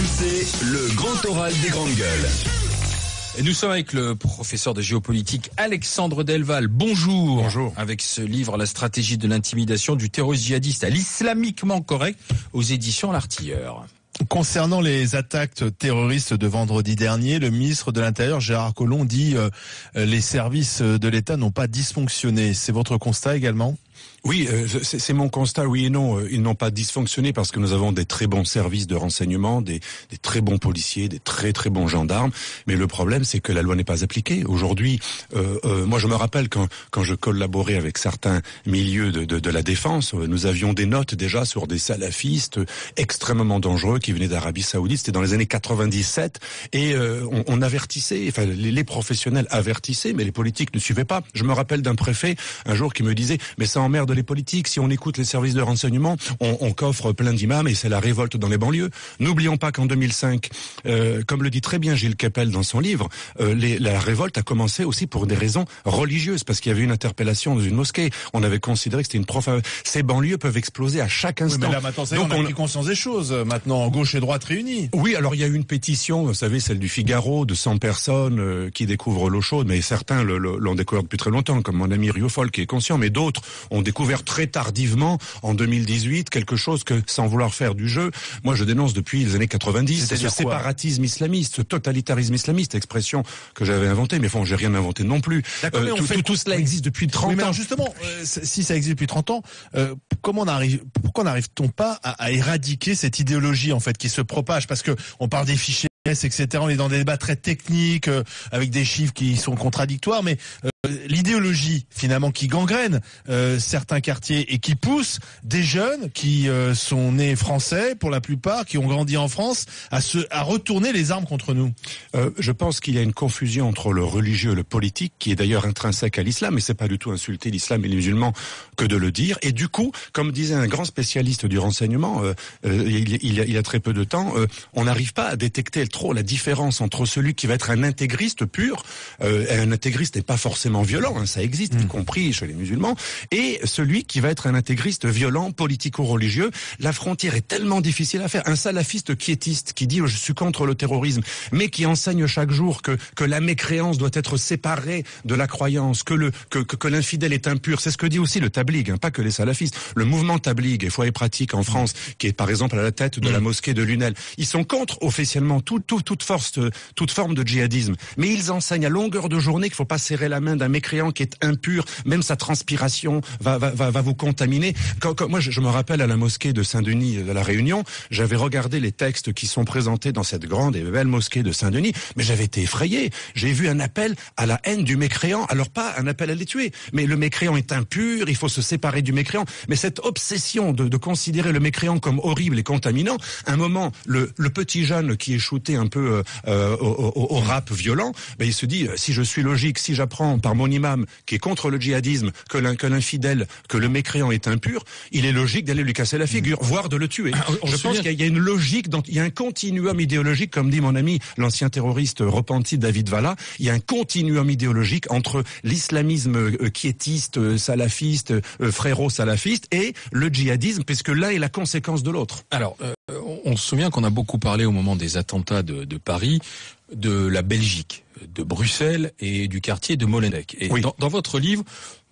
RMC, le grand oral des grandes gueules. Et nous sommes avec le professeur de géopolitique Alexandre Delval. Bonjour. Bonjour. Avec ce livre, La stratégie de l'intimidation du terrorisme djihadiste à l'islamiquement correct, aux éditions L'Artilleur. Concernant les attaques terroristes de vendredi dernier, le ministre de l'Intérieur, Gérard Collomb, dit les services de l'État n'ont pas dysfonctionné. C'est votre constat également ? Oui, c'est mon constat, oui et non. Ils n'ont pas dysfonctionné parce que nous avons des très bons services de renseignement, des très bons policiers, des très très bons gendarmes. Mais le problème, c'est que la loi n'est pas appliquée. Aujourd'hui, moi je me rappelle quand je collaborais avec certains milieux de la défense, nous avions des notes déjà sur des salafistes extrêmement dangereux qui venaient d'Arabie Saoudite. C'était dans les années 97 et on avertissait, enfin les professionnels avertissaient, mais les politiques ne suivaient pas. Je me rappelle d'un préfet un jour qui me disait « mais ça emmerde les politiques, si on écoute les services de renseignement, on coffre plein d'imams et c'est la révolte dans les banlieues. » N'oublions pas qu'en 2005, comme le dit très bien Gilles Kepel dans son livre, la révolte a commencé aussi pour des raisons religieuses, parce qu'il y avait une interpellation dans une mosquée. On avait considéré que c'était une profane. Ces banlieues peuvent exploser à chaque instant. Oui, mais là maintenant, on a pris conscience des choses. Maintenant, gauche et droite réunies. Oui, alors il y a eu une pétition, vous savez, celle du Figaro, de 100 personnes qui découvrent l'eau chaude, mais certains l'ont découvert depuis très longtemps, comme mon ami Riofol qui est conscient, mais d'autres ont découvert très tardivement, en 2018, quelque chose que, sans vouloir faire du jeu, moi je dénonce depuis les années 90, c'est ce séparatisme islamiste, ce totalitarisme islamiste, expression que j'avais inventée, mais bon, j'ai rien inventé non plus. Tout cela existe depuis 30 ans. Mais alors justement, si ça existe depuis 30 ans, pourquoi n'arrive-t-on pas à éradiquer cette idéologie en fait qui se propage? Parce que on parle des fichiers, etc. On est dans des débats très techniques, avec des chiffres qui sont contradictoires, mais l'idéologie finalement qui gangrène certains quartiers et qui pousse des jeunes qui sont nés français pour la plupart, qui ont grandi en France, à retourner les armes contre nous. Je pense qu'il y a une confusion entre le religieux et le politique, qui est d'ailleurs intrinsèque à l'islam, et c'est pas du tout insulter l'islam et les musulmans que de le dire. Et du coup, comme disait un grand spécialiste du renseignement il y a très peu de temps, on n'arrive pas à détecter trop la différence entre celui qui va être un intégriste pur, et un intégriste n'est pas forcément violent, hein, ça existe, y compris chez les musulmans, et celui qui va être un intégriste violent, politico-religieux. La frontière est tellement difficile à faire. Un salafiste quiétiste qui dit « je suis contre le terrorisme », mais qui enseigne chaque jour que la mécréance doit être séparée de la croyance, que l'infidèle est impur. C'est ce que dit aussi le tabligh, hein, pas que les salafistes. Le mouvement tabligh et foi et pratique en France, qui est par exemple à la tête de la mosquée de Lunel, ils sont contre officiellement toute forme de djihadisme. Mais ils enseignent à longueur de journée qu'il ne faut pas serrer la main d'un mécréant qui est impur, même sa transpiration va vous contaminer. Moi, je me rappelle à la mosquée de Saint-Denis de la Réunion, j'avais regardé les textes qui sont présentés dans cette grande et belle mosquée de Saint-Denis, mais j'avais été effrayé. J'ai vu un appel à la haine du mécréant, alors pas un appel à les tuer, mais le mécréant est impur, il faut se séparer du mécréant. Mais cette obsession de considérer le mécréant comme horrible et contaminant, un moment, le petit jeune qui est shooté un peu au rap violent, ben, il se dit, si je suis logique, si j'apprends par mon imam qui est contre le djihadisme que l'infidèle, que le mécréant est impur, il est logique d'aller lui casser la figure, voire de le tuer. Je pense qu'il y a une logique, il y a un continuum idéologique, comme dit mon ami l'ancien terroriste repenti David Valla, il y a un continuum idéologique entre l'islamisme quiétiste, salafiste, frérot-salafiste et le djihadisme, puisque l'un est la conséquence de l'autre. Alors, on se souvient qu'on a beaucoup parlé au moment des attentats de Paris, de la Belgique, de Bruxelles et du quartier de Molenbeek. Et oui. Dans votre livre,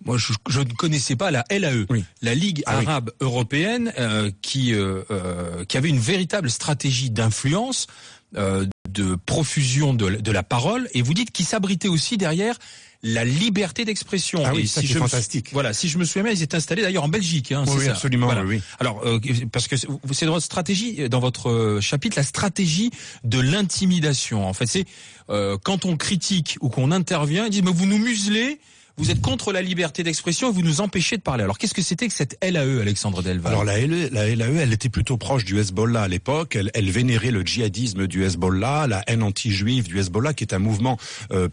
moi je ne connaissais pas la LAE, oui. La Ligue arabe européenne, qui avait une véritable stratégie d'influence, de profusion de la parole, et vous dites qu'il s'abritait aussi derrière la liberté d'expression. Ah oui, ça c'est fantastique. Voilà, si je me souviens bien, ils étaient installés d'ailleurs en Belgique. Hein, oui, c'est absolument. Voilà. Oui. Alors, parce que c'est dans votre stratégie, dans votre chapitre, la stratégie de l'intimidation. En fait, c'est quand on critique ou qu'on intervient, ils disent mais vous nous muselez. Vous êtes contre la liberté d'expression et vous nous empêchez de parler. Alors, qu'est-ce que c'était que cette LAE, Alexandre Delval? Alors, la LAE, elle était plutôt proche du Hezbollah à l'époque. Elle vénérait le djihadisme du Hezbollah, la haine anti-juive du Hezbollah, qui est un mouvement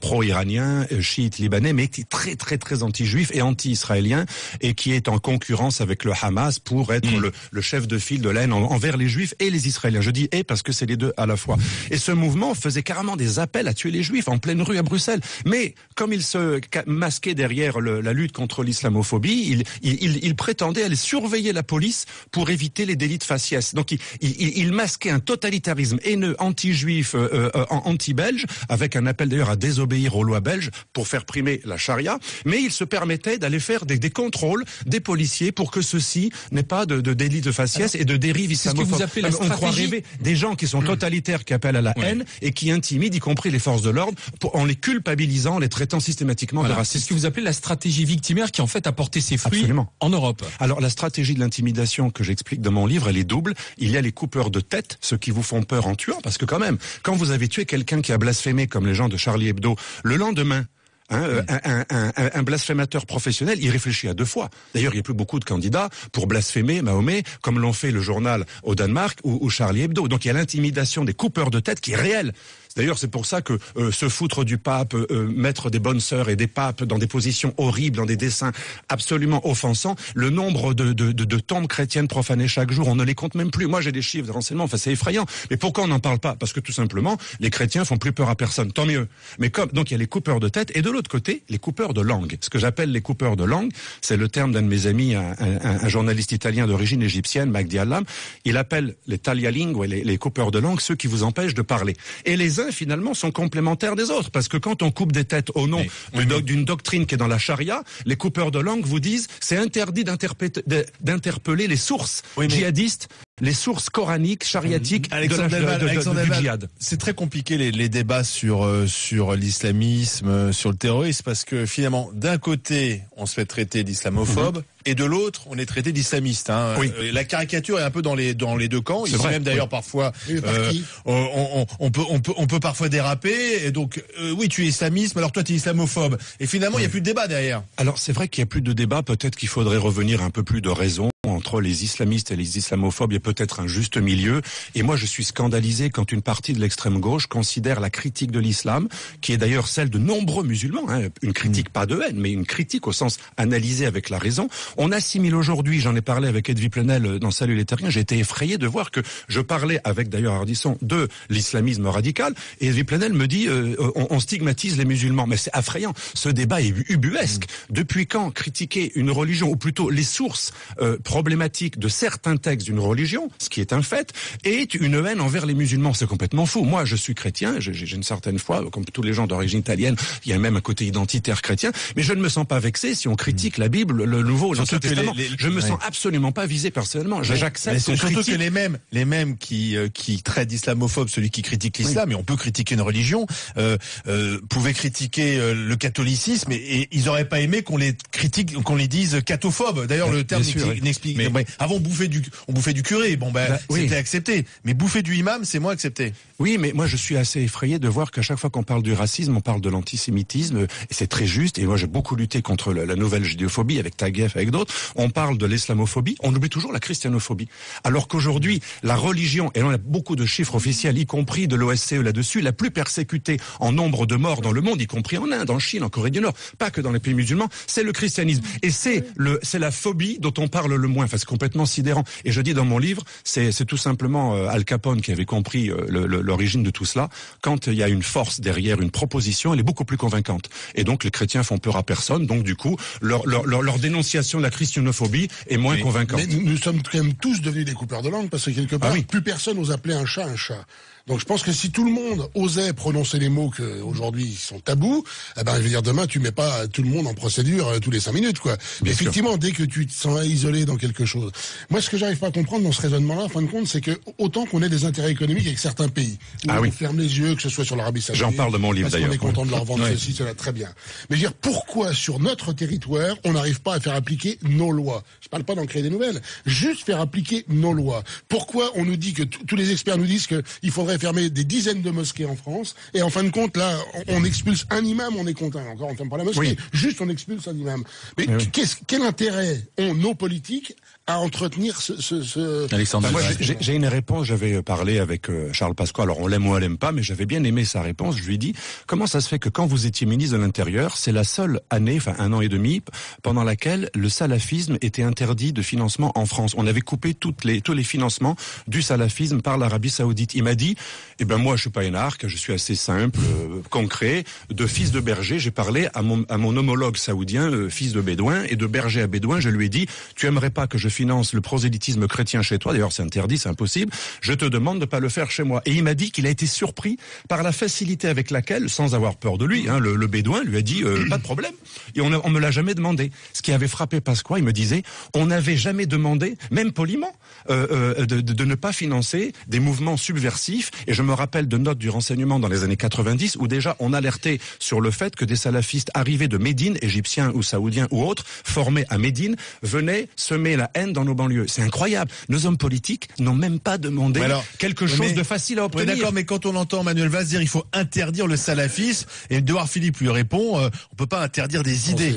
pro-iranien, chiite libanais, mais qui est très, très, très anti-juif et anti-israélien, et qui est en concurrence avec le Hamas pour être le chef de file de la haine envers les juifs et les israéliens. Je dis « et » parce que c'est les deux à la fois. Et ce mouvement faisait carrément des appels à tuer les juifs en pleine rue à Bruxelles. Mais, comme il se masquait masqué derrière la lutte contre l'islamophobie, il prétendait aller surveiller la police pour éviter les délits de faciès. Donc il masquait un totalitarisme haineux, anti-juif, anti-belge, avec un appel d'ailleurs à désobéir aux lois belges pour faire primer la charia, mais il se permettait d'aller faire des contrôles des policiers pour que ceux-ci n'aient pas de délits de faciès et de dérives islamophobes. On croit rêver des gens qui sont totalitaires, qui appellent à la haine et qui intimident, y compris les forces de l'ordre, en les culpabilisant, les traitant systématiquement de racistes. C'est ce que vous appelez la stratégie victimaire qui en fait a porté ses fruits en Europe. Alors la stratégie de l'intimidation que j'explique dans mon livre, elle est double. Il y a les coupeurs de tête, ceux qui vous font peur en tuant, parce que quand même, quand vous avez tué quelqu'un qui a blasphémé comme les gens de Charlie Hebdo, le lendemain, un blasphémateur professionnel, il réfléchit à 2 fois. D'ailleurs, il n'y a plus beaucoup de candidats pour blasphémer Mahomet, comme l'ont fait le journal au Danemark ou Charlie Hebdo. Donc il y a l'intimidation des coupeurs de tête qui est réelle. D'ailleurs, c'est pour ça que se foutre du pape, mettre des bonnes sœurs et des papes dans des positions horribles, dans des dessins absolument offensants, le nombre de tombes chrétiennes profanées chaque jour, on ne les compte même plus. Moi, j'ai des chiffres de renseignements, enfin c'est effrayant. Mais pourquoi on n'en parle pas? Parce que tout simplement, les chrétiens font plus peur à personne. Tant mieux. Mais donc il y a les coupeurs de tête et de l'autre côté, les coupeurs de langue. Ce que j'appelle les coupeurs de langue, c'est le terme d'un de mes amis, un journaliste italien d'origine égyptienne, Magdi Allam. Il appelle les taglialingue, les coupeurs de langue, ceux qui vous empêchent de parler. Et les uns, finalement, sont complémentaires des autres. Parce que quand on coupe des têtes au nom d'une doctrine qui est dans la charia, les coupeurs de langue vous disent c'est interdit d'interpeller les sources djihadistes, les sources coraniques, chariatiques du djihad. C'est très compliqué les débats sur l'islamisme, sur le terrorisme, parce que finalement, d'un côté, on se fait traiter d'islamophobe, et de l'autre, on est traité d'islamiste. La caricature est un peu dans les 2 camps. Ici même d'ailleurs parfois, on peut parfois déraper. Et donc, tu es islamiste, alors toi tu es islamophobe. Et finalement, il n'y a plus de débat derrière. Alors c'est vrai qu'il n'y a plus de débat. Peut-être qu'il faudrait revenir un peu plus de raison entre les islamistes et les islamophobes. Il y a peut-être un juste milieu. Et moi, je suis scandalisé quand une partie de l'extrême gauche considère la critique de l'islam, qui est d'ailleurs celle de nombreux musulmans, une critique pas de haine, mais une critique au sens analysé avec la raison. On assimile aujourd'hui, j'en ai parlé avec Edwy Plenel dans Salut les Terriens, j'ai été effrayé de voir que je parlais avec d'ailleurs Ardisson de l'islamisme radical, et Edwy Plenel me dit on stigmatise les musulmans. Mais c'est effrayant, ce débat est ubuesque. Depuis quand critiquer une religion, ou plutôt les sources problématiques de certains textes d'une religion, ce qui est un fait, est une haine envers les musulmans? C'est complètement fou. Moi, je suis chrétien, j'ai une certaine foi, comme tous les gens d'origine italienne, il y a même un côté identitaire chrétien, mais je ne me sens pas vexé si on critique la Bible, le Nouveau, l'Ancien Testament. Je me sens absolument pas visé personnellement. J'accepte. C'est surtout que les mêmes qui traitent d'islamophobe celui qui critique l'islam, et on peut critiquer une religion, pouvaient critiquer le catholicisme, et ils auraient pas aimé qu'on les critique, qu'on les dise cathophobes. D'ailleurs, le terme n'explique. Avant, on bouffait du curé. C'était accepté. Mais bouffer du imam, c'est moins accepté. Oui, mais moi, je suis assez effrayé de voir qu'à chaque fois qu'on parle du racisme, on parle de l'antisémitisme, et c'est très juste. Et moi, j'ai beaucoup lutté contre la nouvelle judéophobie avec Taguieff, avec d'autres. On parle de l'islamophobie, on oublie toujours la christianophobie. Alors qu'aujourd'hui, la religion, et on a beaucoup de chiffres officiels, y compris de l'OSCE là-dessus, la plus persécutée en nombre de morts dans le monde, y compris en Inde, en Chine, en Corée du Nord, pas que dans les pays musulmans, c'est le christianisme. Et c'est la phobie dont on parle le moins. Enfin, c'est complètement sidérant. Et je dis dans mon livre, c'est tout simplement Al Capone qui avait compris l'origine de tout cela. Quand il y a une force derrière une proposition, elle est beaucoup plus convaincante. Et donc, les chrétiens font peur à personne. Donc, du coup, leur dénonciation de la christianophobie est moins convaincante. Mais nous sommes quand même tous devenus des coupeurs de langue, parce que quelque part, plus personne n'ose appeler un chat un chat. Donc je pense que si tout le monde osait prononcer les mots que aujourd'hui sont tabous, je veux dire, demain tu mets pas tout le monde en procédure tous les 5 minutes, quoi. Mais effectivement, dès que tu te sens isolé dans quelque chose. Moi, ce que j'arrive pas à comprendre dans ce raisonnement-là, en fin de compte, c'est que autant qu'on ait des intérêts économiques avec certains pays, où on ferme les yeux, que ce soit sur l'Arabie Saoudite, j'en parle de mon livre d'ailleurs. On est content de leur vendre ceci, cela, très bien. Mais je veux dire, pourquoi sur notre territoire, on n'arrive pas à faire appliquer nos lois? Je parle pas d'en créer des nouvelles, juste faire appliquer nos lois. Pourquoi on nous dit que tous les experts nous disent qu'il faudrait fermer des dizaines de mosquées en France, et en fin de compte, là, on expulse un imam, on est content. Encore, on ne ferme pas la mosquée, juste on expulse un imam. Mais quel intérêt ont nos politiques à entretenir Alexandre, moi, j'ai une réponse. J'avais parlé avec Charles Pasqua. Alors on l'aime ou on l'aime pas, mais j'avais bien aimé sa réponse. Je lui ai dit comment ça se fait que quand vous étiez ministre de l'Intérieur, c'est la seule année, enfin 1 an et demi, pendant laquelle le salafisme était interdit de financement en France. On avait coupé tous les financements du salafisme par l'Arabie Saoudite. Il m'a dit Eh ben moi, je suis pas énarque, je suis assez simple, concret. De fils de berger, j'ai parlé à mon homologue saoudien, fils de bédouin, et de berger à bédouin, je lui ai dit, tu aimerais pas que je finance le prosélytisme chrétien chez toi? D'ailleurs, c'est interdit, c'est impossible. Je te demande de pas le faire chez moi. Et il m'a dit qu'il a été surpris par la facilité avec laquelle, sans avoir peur de lui, le bédouin lui a dit, pas de problème. Et on me l'a jamais demandé. Ce qui avait frappé Pasqua, il me disait, on n'avait jamais demandé, même poliment, de ne pas financer des mouvements subversifs. Et je me rappelle de notes du renseignement dans les années 90 où déjà on alertait sur le fait que des salafistes arrivés de Médine, égyptiens ou saoudiens ou autres, formés à Médine, venaient semer la haine dans nos banlieues. C'est incroyable. Nos hommes politiques n'ont même pas demandé quelque chose de facile à obtenir. D'accord, mais quand on entend Manuel Valls dire il faut interdire le salafisme, et Édouard Philippe lui répond, on peut pas interdire des idées.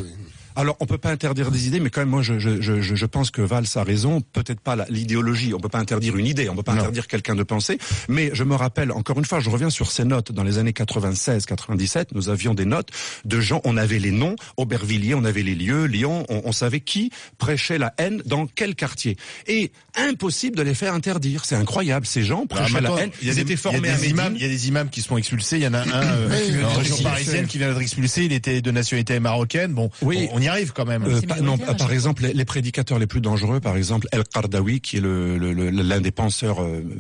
Alors, on peut pas interdire des idées, mais quand même, moi, je pense que Valls a raison. Peut-être pas l'idéologie. On peut pas interdire une idée. On peut pas interdire quelqu'un de penser. Mais je me rappelle, encore une fois, je reviens sur ces notes. Dans les années 96, 97, nous avions des notes de gens, on avait les noms, Aubervilliers, on avait les lieux, Lyon, on savait qui prêchait la haine dans quel quartier. Et impossible de les faire interdire. C'est incroyable. Ces gens prêchaient la haine. Ils étaient formés à Médine. Il y a des imams qui se font expulser. Il y en a un, en région parisienne qui vient d'être expulsé. Il était de nationalité marocaine. Bon, oui. On y arrive quand même. Par exemple, les prédicateurs les plus dangereux, par exemple, El Qardawi, qui est l'un des penseurs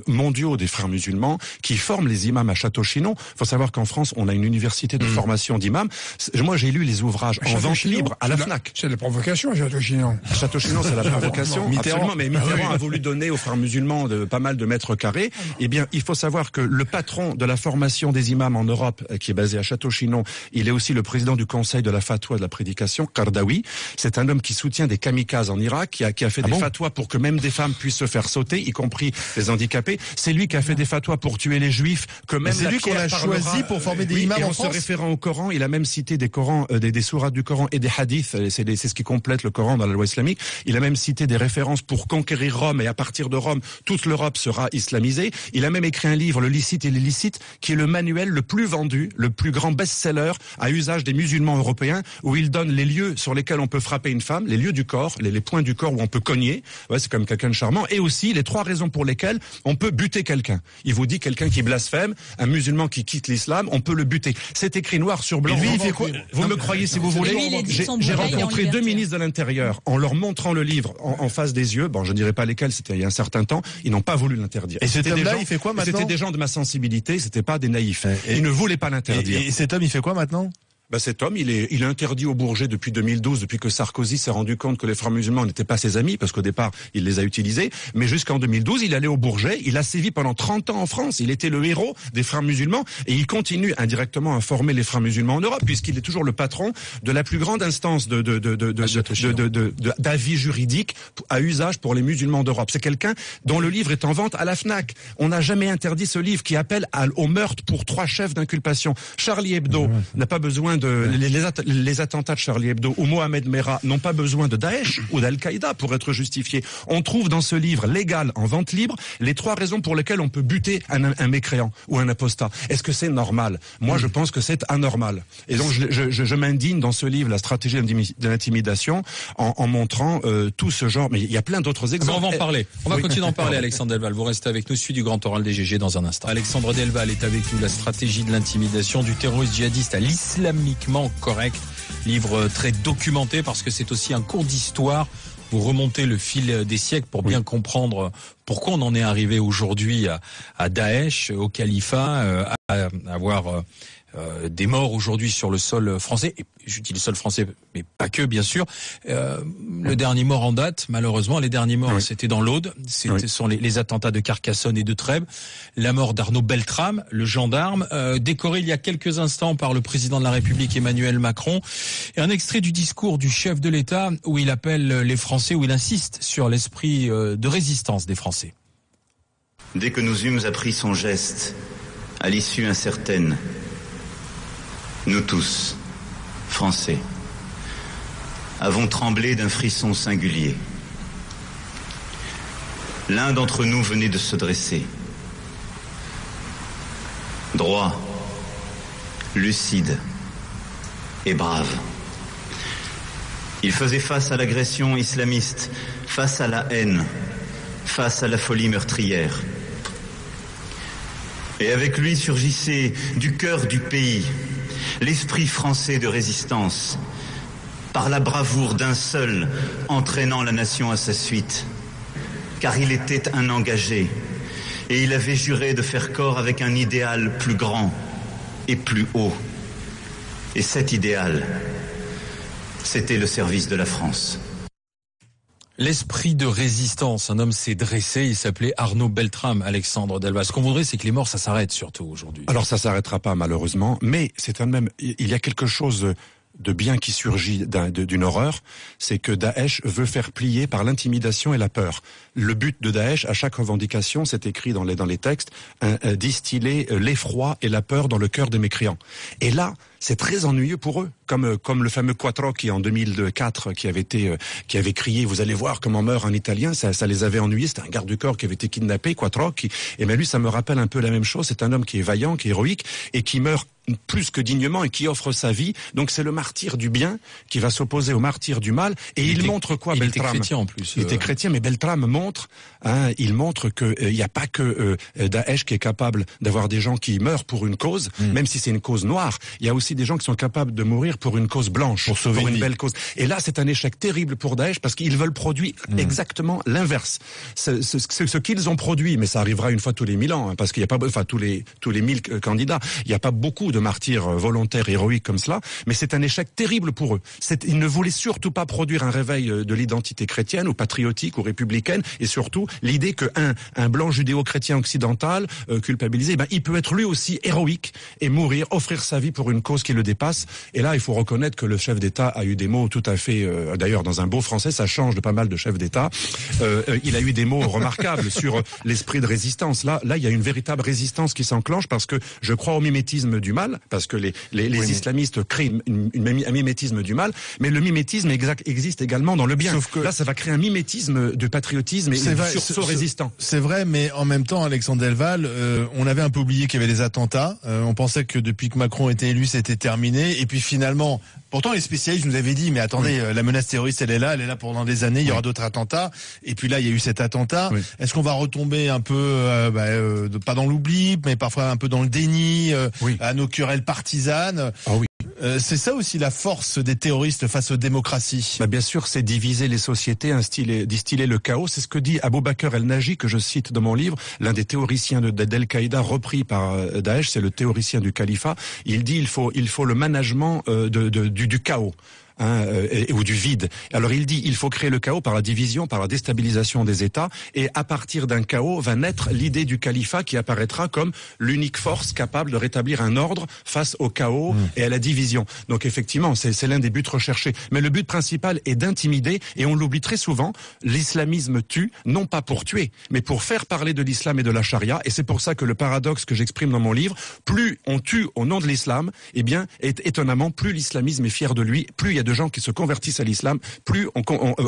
mondiaux des frères musulmans, qui forme les imams à Château-Chinon. Il faut savoir qu'en France, on a une université de formation d'imams. Moi, j'ai lu les ouvrages en vente libre à la FNAC. C'est la provocation à Château-Chinon. À Château-Chinon, c'est la provocation. Absolument, mais Mitterrand a voulu donner aux frères musulmans pas mal de mètres carrés. Eh bien, il faut savoir que le patron de la formation des imams en Europe, qui est basé à Château-Chinon, il est aussi le président du conseil de la fatwa de la prédication, Qardawi. C'est un homme qui soutient des kamikazes en Irak, qui a fait des fatwas pour que même des femmes puissent se faire sauter, y compris les handicapés. C'est lui qui a fait des fatwas pour tuer les juifs, que même c'est lui qu'on a choisi pour former des imams en France. En se référant au Coran, il a même cité des Corans, des sourates du Coran et des hadiths. C'est ce qui complète le Coran dans la loi islamique. Il a même cité des références pour conquérir Rome, et à partir de Rome, toute l'Europe sera islamisée. Il a même écrit un livre, Le licite et l'illicite, qui est le manuel le plus vendu, le plus grand best-seller à usage des musulmans européens, où il donne les lieux sur lesquels on peut frapper une femme, les lieux du corps, les points du corps où on peut cogner, c'est comme quelqu'un de charmant, et aussi les 3 raisons pour lesquelles on peut buter quelqu'un. Il vous dit quelqu'un qui blasphème, un musulman qui quitte l'islam, on peut le buter. C'est écrit noir sur blanc. Et lui, il fait quoi? Vous me croyez si vous voulez. J'ai rencontré 2 ministres de l'Intérieur en leur montrant le livre en face des yeux. Bon, je ne dirais pas lesquels, c'était il y a un certain temps. Ils n'ont pas voulu l'interdire. Et cet homme-là, il fait quoi maintenant? C'était des gens de ma sensibilité, c'était pas des naïfs. Ils ne voulaient pas l'interdire. Et cet homme, il fait quoi maintenant? Cet homme, il est interdit au Bourget depuis 2012, depuis que Sarkozy s'est rendu compte que les frères musulmans n'étaient pas ses amis, parce qu'au départ, il les a utilisés. Mais jusqu'en 2012, il allait au Bourget. Il a sévi pendant 30 ans en France. Il était le héros des frères musulmans. Et il continue indirectement à former les frères musulmans en Europe, puisqu'il est toujours le patron de la plus grande instance d'avis juridique à usage pour les musulmans d'Europe. C'est quelqu'un dont le livre est en vente à la FNAC. On n'a jamais interdit ce livre qui appelle au meurtre pour 3 chefs d'inculpation. Charlie Hebdo n'a pas besoin les attentats de Charlie Hebdo ou Mohamed Merah n'ont pas besoin de Daesh ou d'Al-Qaïda pour être justifiés. On trouve dans ce livre légal en vente libre les 3 raisons pour lesquelles on peut buter un mécréant ou un apostat. Est-ce que c'est normal? Moi, je pense que c'est anormal. Et donc, je m'indigne dans ce livre, La stratégie de l'intimidation, en montrant tout ce genre. Mais il y a plein d'autres exemples. On va en parler. On va continuer d'en parler, Alexandre Delval. Vous restez avec nous, suite du Grand Oral des GG dans un instant. Alexandre Delval est avec nous. La stratégie de l'intimidation du terroriste djihadiste à l'islamiquement correct, livre très documenté parce que c'est aussi un cours d'histoire. Vous remontez le fil des siècles pour bien comprendre pourquoi on en est arrivé aujourd'hui à Daesh, au califat, à avoir des morts aujourd'hui sur le sol français. Et j'utilise le sol français, mais pas que, bien sûr. Le dernier mort en date, malheureusement, les derniers morts, c'était dans l'Aude. Ce sont les attentats de Carcassonne et de Trèbes. La mort d'Arnaud Beltrame, le gendarme, décoré il y a quelques instants par le président de la République Emmanuel Macron. Et un extrait du discours du chef de l'État où il appelle les Français, où il insiste sur l'esprit de résistance des Français. Dès que nous eûmes appris son geste, à l'issue incertaine, nous tous, Français, avons tremblé d'un frisson singulier. L'un d'entre nous venait de se dresser. Droit, lucide et brave. Il faisait face à l'agression islamiste, face à la haine, face à la folie meurtrière. Et avec lui surgissait du cœur du pays l'esprit français de résistance, par la bravoure d'un seul entraînant la nation à sa suite. Car il était un engagé et il avait juré de faire corps avec un idéal plus grand et plus haut. Et cet idéal, c'était le service de la France. L'esprit de résistance, un homme s'est dressé, il s'appelait Arnaud Beltrame, Alexandre Delval. Ce qu'on voudrait, c'est que les morts, ça s'arrête surtout aujourd'hui. Alors ça s'arrêtera pas malheureusement, mais c'est un même, il y a quelque chose de bien qui surgit d'une horreur, c'est que Daesh veut faire plier par l'intimidation et la peur. Le but de Daesh, à chaque revendication, c'est écrit dans les textes, distiller l'effroi et la peur dans le cœur des mécréants. Et là, c'est très ennuyeux pour eux, comme le fameux Quattro qui en 2004 qui avait crié vous allez voir comment meurt un Italien, ça les avait ennuyés, c'était un garde du corps qui avait été kidnappé, Quattro, et bien lui ça me rappelle un peu la même chose, c'est un homme qui est vaillant, qui est héroïque et qui meurt plus que dignement et qui offre sa vie. Donc c'est le martyr du bien qui va s'opposer au martyr du mal. Et il montre quoi, Beltrame? Il était chrétien en plus. Il était chrétien, mais Beltrame montre, il montre que il n'y a pas que Daesh qui est capable d'avoir des gens qui meurent pour une cause, même si c'est une cause noire. Il y a aussi des gens qui sont capables de mourir pour une cause blanche, pour sauver une belle cause. Et là, c'est un échec terrible pour Daesh parce qu'ils veulent produire exactement l'inverse. Ce qu'ils ont produit, mais ça arrivera une fois tous les 1000 ans, parce qu'il n'y a pas, enfin tous les 1000 candidats, il n'y a pas beaucoup de martyrs volontaires, héroïques comme cela, mais c'est un échec terrible pour eux. Ils ne voulaient surtout pas produire un réveil de l'identité chrétienne ou patriotique ou républicaine, et surtout l'idée qu'un blanc judéo-chrétien occidental culpabilisé, il peut être lui aussi héroïque et mourir, offrir sa vie pour une cause qui le dépasse. Et là, il faut reconnaître que le chef d'État a eu des mots tout à fait, d'ailleurs dans un beau français, ça change de pas mal de chefs d'État, il a eu des mots remarquables sur l'esprit de résistance. Là, il y a une véritable résistance qui s'enclenche parce que je crois au mimétisme du mal, parce que les islamistes créent un mimétisme du mal, mais le mimétisme existe également dans le bien. Sauf que là, ça va créer un mimétisme de patriotisme et de sursaut résistant. C'est vrai, mais en même temps, Alexandre Delval, on avait un peu oublié qu'il y avait des attentats. On pensait que depuis que Macron était élu, c'était terminé. Et puis finalement, pourtant les spécialistes nous avaient dit, mais attendez, la menace terroriste, elle est là pendant des années, il y aura d'autres attentats. Et puis là, il y a eu cet attentat. Oui. Est-ce qu'on va retomber un peu, pas dans l'oubli, mais parfois un peu dans le déni, à nos querelles partisanes? Ah oui. C'est ça aussi la force des terroristes face aux démocraties. Bien sûr, c'est diviser les sociétés, distiller le chaos. C'est ce que dit Abou Bakr el-Naji, que je cite dans mon livre, l'un des théoriciens d'Al-Qaïda repris par Daesh, c'est le théoricien du califat. Il dit il faut le management du chaos. Ou du vide. Alors il dit il faut créer le chaos par la division, par la déstabilisation des États, et à partir d'un chaos va naître l'idée du califat qui apparaîtra comme l'unique force capable de rétablir un ordre face au chaos et à la division. Donc effectivement, c'est l'un des buts recherchés. Mais le but principal est d'intimider, et on l'oublie très souvent, l'islamisme tue, non pas pour tuer, mais pour faire parler de l'islam et de la charia, et c'est pour ça que le paradoxe que j'exprime dans mon livre, plus on tue au nom de l'islam, étonnamment, plus l'islamisme est fier de lui, plus il y a de gens qui se convertissent à l'islam, plus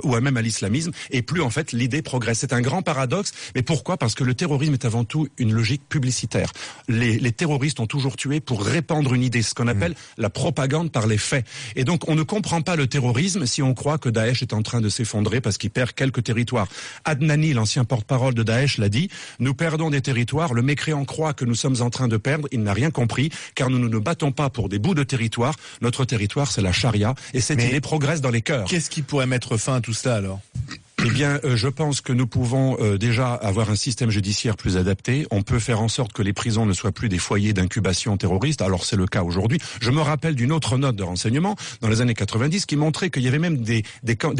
ou même à l'islamisme, et plus en fait l'idée progresse. C'est un grand paradoxe, mais pourquoi? Parce que le terrorisme est avant tout une logique publicitaire. Les terroristes ont toujours tué pour répandre une idée, ce qu'on appelle la propagande par les faits. Et donc on ne comprend pas le terrorisme si on croit que Daesh est en train de s'effondrer parce qu'il perd quelques territoires. Adnani, l'ancien porte-parole de Daesh, l'a dit, nous perdons des territoires, le mécréant croit que nous sommes en train de perdre, il n'a rien compris, car nous ne nous battons pas pour des bouts de territoire, notre territoire c'est la charia, et cette idée progresse dans les cœurs. Qu'est-ce qui pourrait mettre fin à tout cela alors ? Eh bien, je pense que nous pouvons déjà avoir un système judiciaire plus adapté. On peut faire en sorte que les prisons ne soient plus des foyers d'incubation terroriste. Alors, c'est le cas aujourd'hui. Je me rappelle d'une autre note de renseignement dans les années 90 qui montrait qu'il y avait même des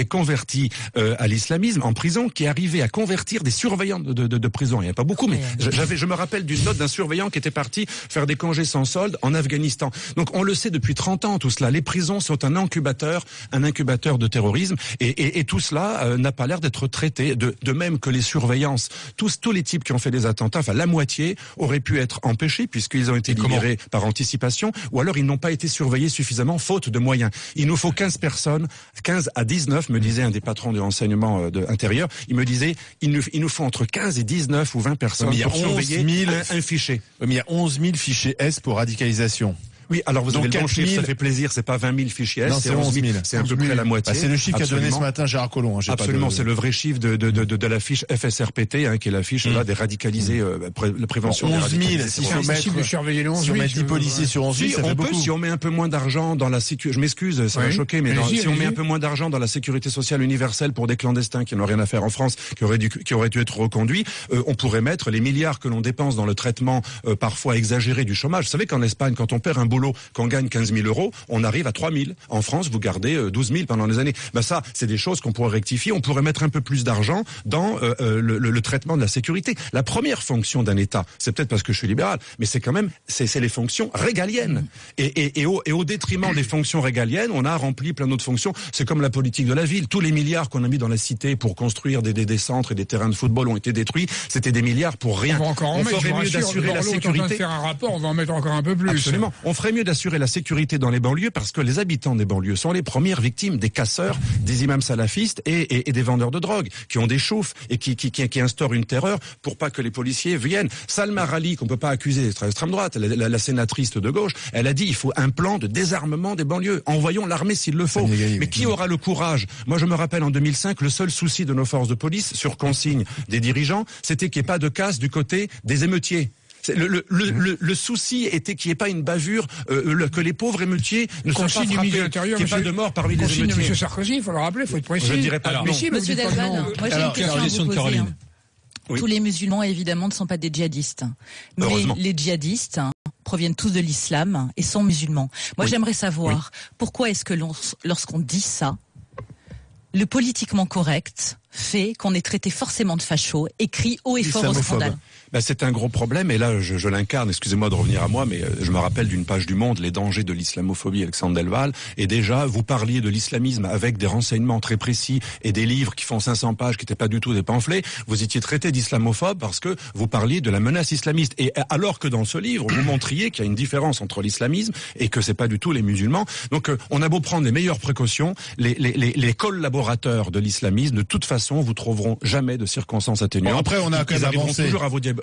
convertis à l'islamisme en prison qui arrivaient à convertir des surveillants de prison. Il n'y en a pas beaucoup, mais je me rappelle d'une note d'un surveillant qui était parti faire des congés sans solde en Afghanistan. Donc, on le sait depuis 30 ans, tout cela. Les prisons sont un incubateur de terrorisme, et tout cela n'a pas l'air d'être traité, de même que les surveillances. Tous les types qui ont fait des attentats, enfin la moitié, auraient pu être empêchés puisqu'ils ont été libérés par anticipation, ou alors ils n'ont pas été surveillés suffisamment faute de moyens. Il nous faut 15 personnes, 15 à 19, me disait un des patrons de renseignement intérieur, il me disait, il nous faut entre 15 et 19 ou 20 personnes pour surveiller un fichier. Mais il y a 11 000 fichiers S pour radicalisation. Oui, alors vous avez le bon chiffre, ça fait plaisir, c'est pas 20 000 fichiers, non, c'est 11 000, c'est à peu près la moitié. C'est le chiffre qu'a donné ce matin Gérard Collomb. Absolument, c'est le vrai chiffre de la fiche FSRPT, qui est la fiche là des radicalisés, la prévention des radicalisés. 11 000, si on surveiller les 11 000. Si on met 10 policiers sur 11 000, ça fait beaucoup. Si on met un peu moins d'argent dans la sécurité, je m'excuse, ça va choquer, mais si on met un peu moins d'argent dans la sécurité sociale universelle pour des clandestins qui n'ont rien à faire en France, qui auraient dû être reconduits, on pourrait mettre les milliards que l'on dépense dans le traitement parfois exagéré du chômage. Vous savez qu'en Espagne, quand on perd un boulot, qu'on gagne 15 000 euros, on arrive à 3 000. En France, vous gardez 12 000 pendant des années. Ça, c'est des choses qu'on pourrait rectifier. On pourrait mettre un peu plus d'argent dans le traitement de la sécurité. La première fonction d'un État, c'est peut-être parce que je suis libéral, mais c'est quand même, c'est les fonctions régaliennes. Et au détriment des fonctions régaliennes, on a rempli plein d'autres fonctions. C'est comme la politique de la ville. Tous les milliards qu'on a mis dans la cité pour construire des centres et des terrains de football ont été détruits. C'était des milliards pour rien. On ferait mieux d'assurer la sécurité. Faire un rapport, on va en mettre encore un peu plus. Absolument. On ferait mieux d'assurer la sécurité dans les banlieues parce que les habitants des banlieues sont les premières victimes des casseurs, des imams salafistes et des vendeurs de drogue qui ont des chauffes et qui instaurent une terreur pour pas que les policiers viennent. Salma Rali, qu'on peut pas accuser d'être extrême droite, la sénatrice de gauche, elle a dit il faut un plan de désarmement des banlieues. Envoyons l'armée s'il le faut. Mais qui aura le courage? Moi, je me rappelle en 2005, le seul souci de nos forces de police, sur consigne des dirigeants, c'était qu'il n'y ait pas de casse du côté des émeutiers. Le souci était qu'il n'y ait pas une bavure, que les pauvres émeutiers ne soient pas frappés, qu'il n'y ait pas de mort parmi les émeutiers. Monsieur Sarkozy, il faut le rappeler, il faut être précis. Je ne dirais pas non. Monsieur Delval, moi j'ai une question à vous poser. Oui. Tous les musulmans, évidemment, ne sont pas des djihadistes. Mais les djihadistes proviennent tous de l'islam et sont musulmans. Moi, j'aimerais savoir pourquoi est-ce que lorsqu'on dit ça, le politiquement correct fait qu'on est traité forcément de facho et crie haut et fort au scandale. C'est un gros problème et là je l'incarne, excusez-moi de revenir à moi, mais je me rappelle d'une page du Monde, les dangers de l'islamophobie, Alexandre Delval, et déjà vous parliez de l'islamisme avec des renseignements très précis et des livres qui font 500 pages qui n'étaient pas du tout des pamphlets, vous étiez traité d'islamophobe parce que vous parliez de la menace islamiste, et alors que dans ce livre vous montriez qu'il y a une différence entre l'islamisme et que c'est pas du tout les musulmans. Donc on a beau prendre les meilleures précautions, les collaborateurs de l'islamisme de toute façon vous trouveront jamais de circonstances atténuantes. Bon, après on a quand même avancé.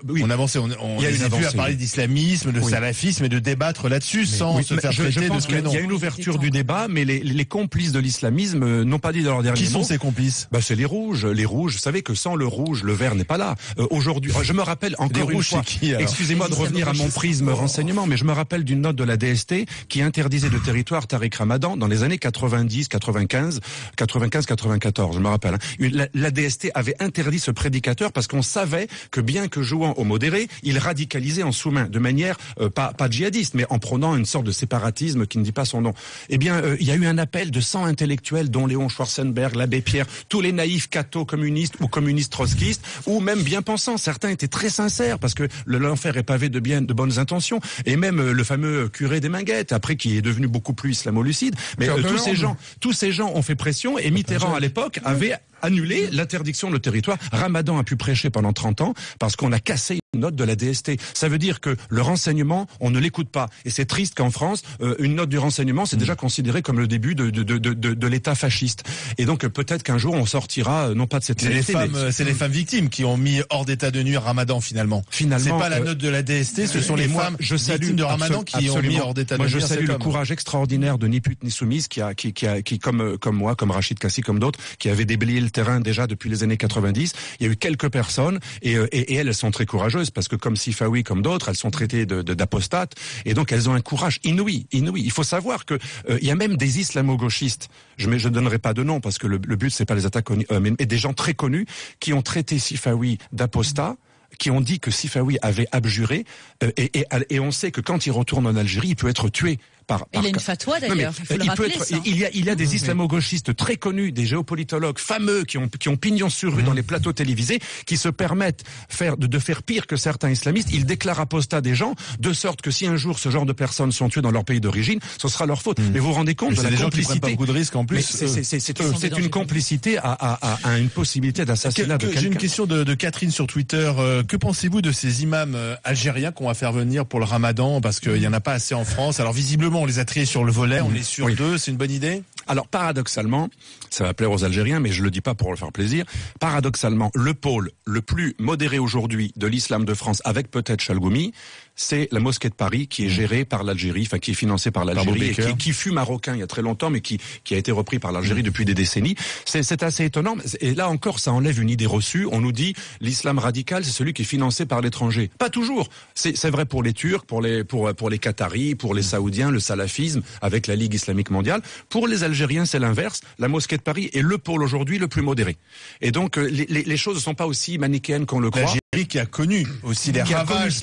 Oui. On avance, on est plus à parler d'islamisme, de salafisme et de débattre là-dessus sans se faire traiter de ce que non. Il y a une ouverture du débat, mais les complices de l'islamisme n'ont pas dit de leur dernier mot. Qui sont ces complices? C'est les rouges. Les rouges, vous savez que sans le rouge, le vert n'est pas là. Aujourd'hui, je me rappelle encore une fois, excusez-moi de revenir à mon prisme renseignement, mais je me rappelle d'une note de la DST qui interdisait de territoire Tariq Ramadan dans les années 90, 95, 94, je me rappelle. La DST avait interdit ce prédicateur parce qu'on savait que bien que jouant au modéré, il radicalisait en sous-main, de manière pas djihadiste, mais en prônant une sorte de séparatisme qui ne dit pas son nom. Eh bien, il y a eu un appel de 100 intellectuels, dont Léon Schwarzenberg, l'abbé Pierre, tous les naïfs cathos communistes ou communistes trotskistes, ou même bien pensants. Certains étaient très sincères, parce que l'enfer est pavé de bonnes intentions, et même le fameux curé des Minguettes, après qui est devenu beaucoup plus islamo-lucide. Mais tous ces gens ont fait pression, et Mitterrand, à l'époque, avait annulé l'interdiction de territoire. Ramadan a pu prêcher pendant 30 ans parce qu'on a cassé une note de la DST. Ça veut dire que le renseignement, on ne l'écoute pas. Et c'est triste qu'en France, une note du renseignement, c'est déjà considéré comme le début de l'État fasciste. Et donc peut-être qu'un jour on sortira, non pas de cette c'est les femmes victimes qui ont mis hors d'état de nuire Ramadan finalement. C'est pas la note de la DST, ce sont les femmes victimes de Ramadan qui ont mis hors d'état de nuire. Moi je salue le courage extraordinaire de Ni pute ni soumise qui comme moi, comme Rachid Kassi, comme d'autres, qui avait déblayé le terrain déjà depuis les années 90. Il y a eu quelques personnes et elles sont très courageuses parce que comme Sifawi, comme d'autres, elles sont traitées d'apostates et donc elles ont un courage inouï. Il faut savoir que il y a même des islamo-gauchistes. Je ne donnerai pas de nom parce que le but c'est pas les attaques, mais des gens très connus qui ont traité Sifawi d'apostat, qui ont dit que Sifawi avait abjuré et on sait que quand il retourne en Algérie, il peut être tué. Il a une fatwa d'ailleurs, il faut le rappeler. Il y a des islamo-gauchistes très connus, des géopolitologues fameux qui ont pignon sur rue dans les plateaux télévisés, qui se permettent de faire pire que certains islamistes. Ils déclarent apostat des gens, de sorte que si un jour ce genre de personnes sont tuées dans leur pays d'origine, ce sera leur faute. Mais vous vous rendez compte de la complicité? Des gens qui prennent pas beaucoup de risques en plus. C'est une complicité à une possibilité d'assassinat de quelqu'un. J'ai une question de Catherine sur Twitter. Que pensez-vous de ces imams algériens qu'on va faire venir pour le Ramadan, parce qu'il y en a pas assez en France? Alors visiblement on les a triés sur le volet, on est sur 2, c'est une bonne idée? Alors paradoxalement, ça va plaire aux Algériens, mais je le dis pas pour leur faire plaisir, paradoxalement, le pôle le plus modéré aujourd'hui de l'islam de France, avec peut-être Chalgoumi, c'est la mosquée de Paris qui est gérée par l'Algérie, enfin qui est financée par l'Algérie, et qui fut marocain il y a très longtemps, mais qui a été repris par l'Algérie depuis des décennies. C'est assez étonnant. Et là encore, ça enlève une idée reçue. On nous dit l'islam radical, c'est celui qui est financé par l'étranger. Pas toujours. C'est vrai pour les Turcs, pour les Qataris, pour les Saoudiens, le salafisme avec la Ligue islamique mondiale. Pour les Algériens, c'est l'inverse. La mosquée de Paris est le pôle aujourd'hui le plus modéré. Et donc les choses ne sont pas aussi manichéennes qu'on le croit. L'Algérie qui a connu aussi les ravages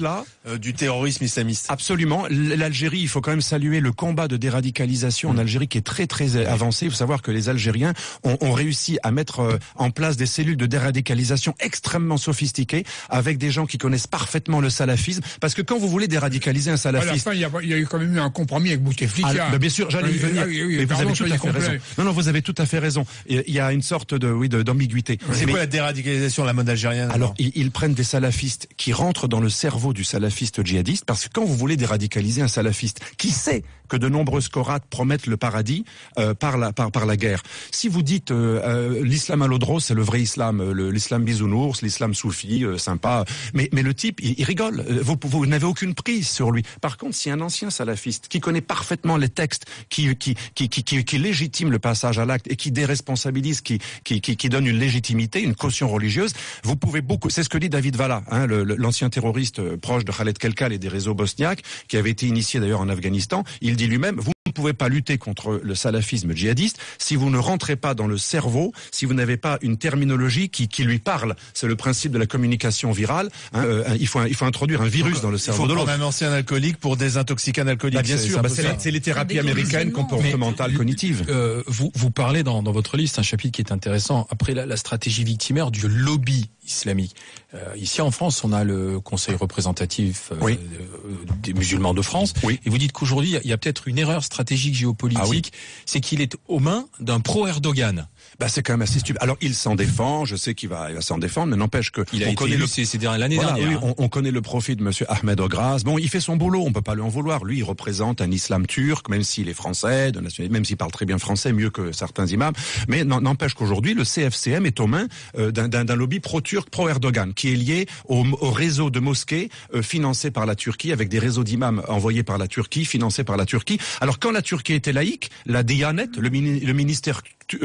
du terrorisme islamiste. Absolument. L'Algérie, il faut quand même saluer le combat de déradicalisation en Algérie qui est très très avancé. Il faut savoir que les Algériens ont réussi à mettre en place des cellules de déradicalisation extrêmement sophistiquées avec des gens qui connaissent parfaitement le salafisme. Parce que quand vous voulez déradicaliser un salafiste... À la fin, il y a eu quand même eu un compromis avec Bouteflika. Bien sûr, j'allais y venir. Mais vous avez tout à fait raison. Non, vous avez tout à fait raison. Il y a une sorte d'ambiguïté. C'est quoi la déradicalisation, la mode algérienne? Alors, ils prennent des salafistes qui rentrent dans le cerveau du salafiste djihadiste, parce que quand vous voulez déradicaliser un salafiste qui sait que de nombreuses corates promettent le paradis par la guerre. Si vous dites l'islam à l'odros, c'est le vrai islam, l'islam bisounours, l'islam soufi, sympa, mais le type, il rigole. Vous n'avez aucune prise sur lui. Par contre, si un ancien salafiste qui connaît parfaitement les textes, qui légitime le passage à l'acte et qui déresponsabilise, qui donne une légitimité, une caution religieuse, vous pouvez beaucoup. C'est ce que dit David Valla, l'ancien terroriste proche de Khaled Kelkal et des réseaux bosniaques, qui avait été initié d'ailleurs en Afghanistan. Il dit lui-même, vous ne pouvez pas lutter contre le salafisme djihadiste si vous ne rentrez pas dans le cerveau, si vous n'avez pas une terminologie qui lui parle. C'est le principe de la communication virale. Il faut introduire un virus dans le cerveau de l'autre. Il faut prendre un ancien alcoolique pour désintoxiquer un alcoolique. Bien sûr, c'est les thérapies américaines comportementales cognitives. Vous parlez dans votre livre, c'est un chapitre qui est intéressant, après la stratégie victimaire du lobby islamique. Ici en France, on a le Conseil représentatif des musulmans de France, et vous dites qu'aujourd'hui, il y a peut-être une erreur stratégique géopolitique, c'est qu'il est aux mains d'un pro-Erdogan. C'est quand même assez stupide. Alors il s'en défend, je sais qu'il va s'en défendre, mais n'empêche que il a été élu l'année dernière. On connaît le profil de monsieur Ahmed Ograz. Bon, il fait son boulot, on peut pas lui en vouloir. Lui, il représente un islam turc, même s'il est français, de nationalité, même s'il parle très bien français, mieux que certains imams. Mais n'empêche qu'aujourd'hui, le CFCM est aux mains d'un lobby pro-turc, pro-Erdogan, qui est lié au réseau de mosquées financé par la Turquie, avec des réseaux d'imams envoyés par la Turquie, financés par la Turquie. Alors quand la Turquie était laïque, la Diyanet, le ministère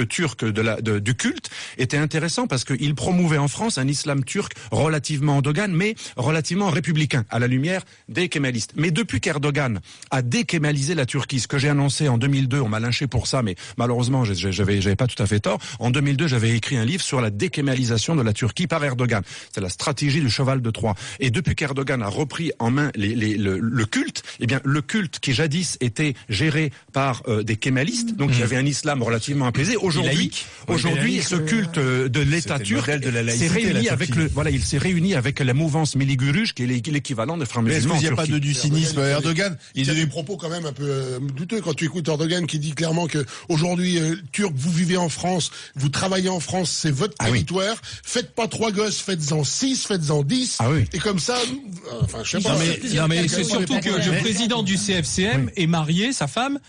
turc du culte, était intéressant parce qu'il promouvait en France un islam turc relativement endogane, mais relativement républicain, à la lumière des kémalistes. Mais depuis qu'Erdogan a dékémalisé la Turquie, ce que j'ai annoncé en 2002, on m'a lynché pour ça, mais malheureusement, j'avais pas tout à fait tort. En 2002, j'avais écrit un livre sur la dékémalisation de la Turquie par Erdogan. C'est la stratégie du cheval de Troie. Et depuis qu'Erdogan a repris en main le culte, le culte qui jadis était géré par des kémalistes, donc il y avait un islam relativement apaisé. Aujourd'hui, ce culte de l'État turc s'est réuni il s'est réuni avec la mouvance Miliguruj, qui est l'équivalent des frères musulmans. Mais est-ce qu'il n'y a pas de cynisme Erdogan? Il a des propos quand même un peu douteux quand tu écoutes Erdogan qui dit clairement que aujourd'hui, Turc, vous vivez en France, vous travaillez en France, c'est votre territoire. Faites pas 3 gosses, faites-en 6, faites-en 10. Et comme ça, je sais pas. Non mais c'est surtout que le président du CFCM est marié, sa femme,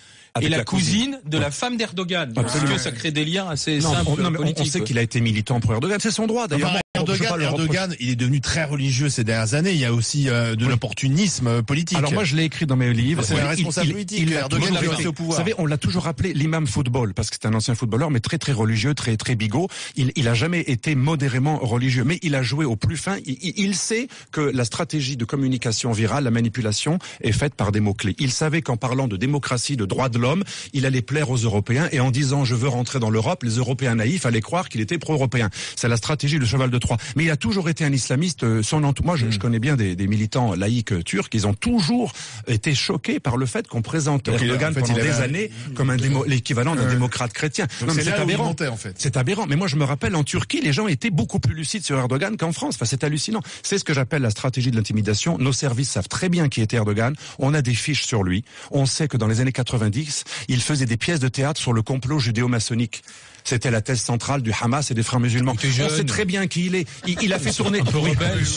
et la cousine de la femme d'Erdogan. Parce que ça crée des liens assez simples. On sait qu'il a été militant pour Erdogan. C'est son droit, d'ailleurs. Erdogan, il est devenu très religieux ces dernières années. Il y a aussi de l'opportunisme politique. Alors moi, je l'ai écrit dans mes livres. C'est un responsable politique. Erdogan est resté au pouvoir. Vous savez, on l'a toujours appelé l'imam football, parce que c'est un ancien footballeur, mais très très religieux, très très bigot. Il a jamais été modérément religieux, mais il a joué au plus fin. Il sait que la stratégie de communication virale, la manipulation, est faite par des mots-clés. Il savait qu'en parlant de démocratie, de droits de l'homme, il allait plaire aux Européens, et en disant je veux rentrer dans l'Europe, les Européens naïfs allaient croire qu'il était pro-européen. C'est la stratégie du cheval de Troie. Mais il a toujours été un islamiste. Moi, je connais bien des militants laïcs turcs. Ils ont toujours été choqués par le fait qu'on présente Erdogan pendant des années comme l'équivalent d'un démocrate chrétien. Non, mais c'est aberrant. C'est aberrant. Mais moi, je me rappelle, en Turquie, les gens étaient beaucoup plus lucides sur Erdogan qu'en France. C'est hallucinant. C'est ce que j'appelle la stratégie de l'intimidation. Nos services savent très bien qui était Erdogan. On a des fiches sur lui. On sait que dans les années 90, il faisait des pièces de théâtre sur le complot judéo-maçonnique. C'était la thèse centrale du Hamas et des frères musulmans. On sait très bien qui il est. Il a fait tourner.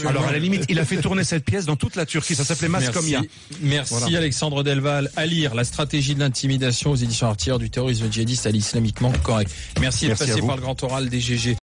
Alors à la limite, il a fait tourner cette pièce dans toute la Turquie. Ça s'appelait Mascomia. Merci Alexandre Delval. À lire La stratégie de l'intimidation aux éditions Artières du terrorisme djihadiste à l'islamiquement correct. Merci d'être passé par le grand oral des GG.